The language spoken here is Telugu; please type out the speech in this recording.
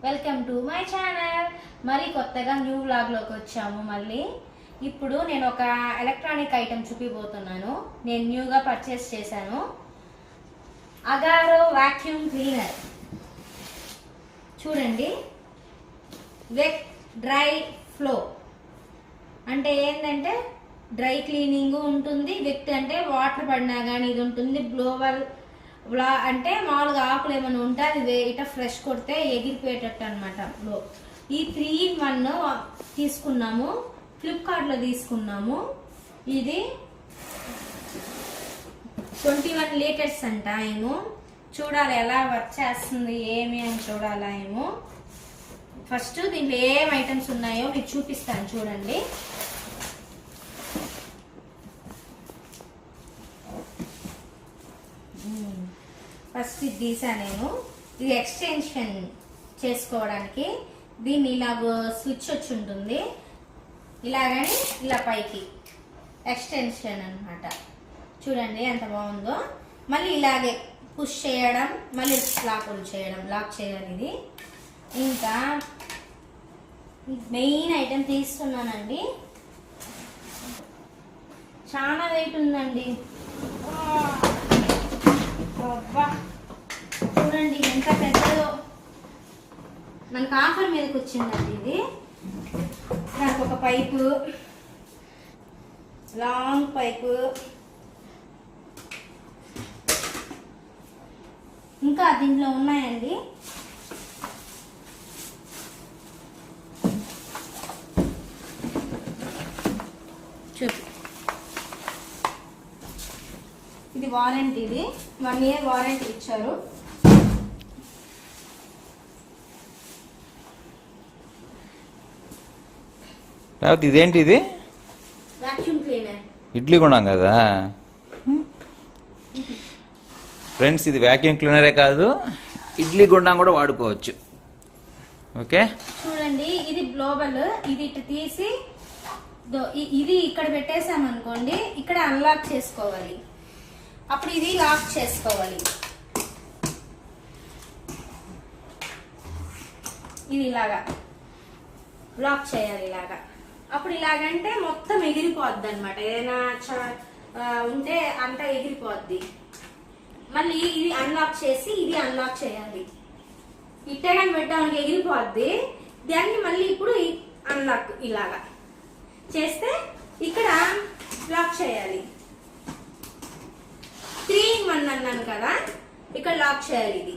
Welcome to my channel. మరి కొత్తగా న్యూ వ్లాగ్లోకి వచ్చాము. మళ్ళీ ఇప్పుడు నేను ఒక ఎలక్ట్రానిక్ ఐటెం చూపిపోతున్నాను. నేను న్యూగా పర్చేస్ చేశాను. Agaro vacuum cleaner. చూడండి, వెట్ డ్రై ఫ్లో అంటే ఏంటంటే డ్రై క్లీనింగ్ ఉంటుంది. వెట్ అంటే వాటర్ పడినా కానీ ఇది ఉంటుంది. బ్లోవర్ అంటే మామూలుగా ఆకులు ఏమైనా ఉంటే అది ఇట్లా ఫ్రెష్ కొడితే ఎగిరిపోయేటట్టు అనమాట. ఈ 3-in-1 తీసుకున్నాము, ఫ్లిప్కార్ట్లో తీసుకున్నాము. ఇది 21 లీటర్స్ అంట. ఏమో చూడాలి ఎలా వర్క్ చేస్తుంది ఏమి అని చూడాలా ఏమో. ఫస్ట్ దీంట్లో ఏం ఐటమ్స్ ఉన్నాయో మీకు చూపిస్తాను చూడండి. ఫస్ట్ ఇది తీసా నేను. ఇది ఎక్స్టెన్షన్ చేసుకోవడానికి. దీన్ని ఇలాగ స్విచ్ వచ్చి ఉంటుంది, ఇలాగని ఇలా పైకి ఎక్స్టెన్షన్ అన్నమాట. చూడండి ఎంత బాగుందో. మళ్ళీ ఇలాగే పుష్ చేయడం, మళ్ళీ లాక్ చేయాలి. ఇది ఇంకా మెయిన్ ఐటెం తీస్తున్నానండి. చాలా వెయిట్ ఉందండి. చూడండి ఎంత పెద్దదో. మనకు ఆఫర్ మీదకి వచ్చిందండి ఇది. దానికి ఒక పైపు, లాంగ్ పైపు, ఇంకా దీంట్లో ఉన్నాయండి. ఇది వారంటీ. ఇది 1 year వారంటీ ఇచ్చారు. ఇదేంటి? ఇది వాక్యూమ్ క్లీనర్. ఇడ్లీ కొన్నాం కదా ఫ్రెండ్స్. ఇది వాక్యూమ్ క్లీనరే కాదు, ఇడ్లీ గుండం కూడా వాడుకోవచ్చు. ఓకే చూడండి, ఇది గ్లోబల్. ఇది ఇటు తీసి ఇది ఇక్కడ పెట్టేసామనుకోండి, ఇక్కడ అన్లాక్ చేసుకోవాలి. అప్పుడు ఇది లాక్ చేసుకోవాలి. ఇది ఇలాగా లాక్ చేయాలి ఇలాగా. అప్పుడు ఇలాగంటే మొత్తం ఎగిరిపోద్ది అనమాట. ఏదైనా ఉంటే అంతా ఎగిరిపోద్ది. మళ్ళీ ఇది అన్లాక్ చేసి ఇది అన్లాక్ చేయాలి. ఇట్టగానే పెట్టడానికి ఎగిరిపోద్ది. దాన్ని మళ్ళీ ఇప్పుడు అన్లాక్ ఇలాగా చేస్తే ఇక్కడ లాక్ చేయాలి. 3-in-1 అన్నాను కదా, ఇక్కడ లాక్ చేయాలి. ఇది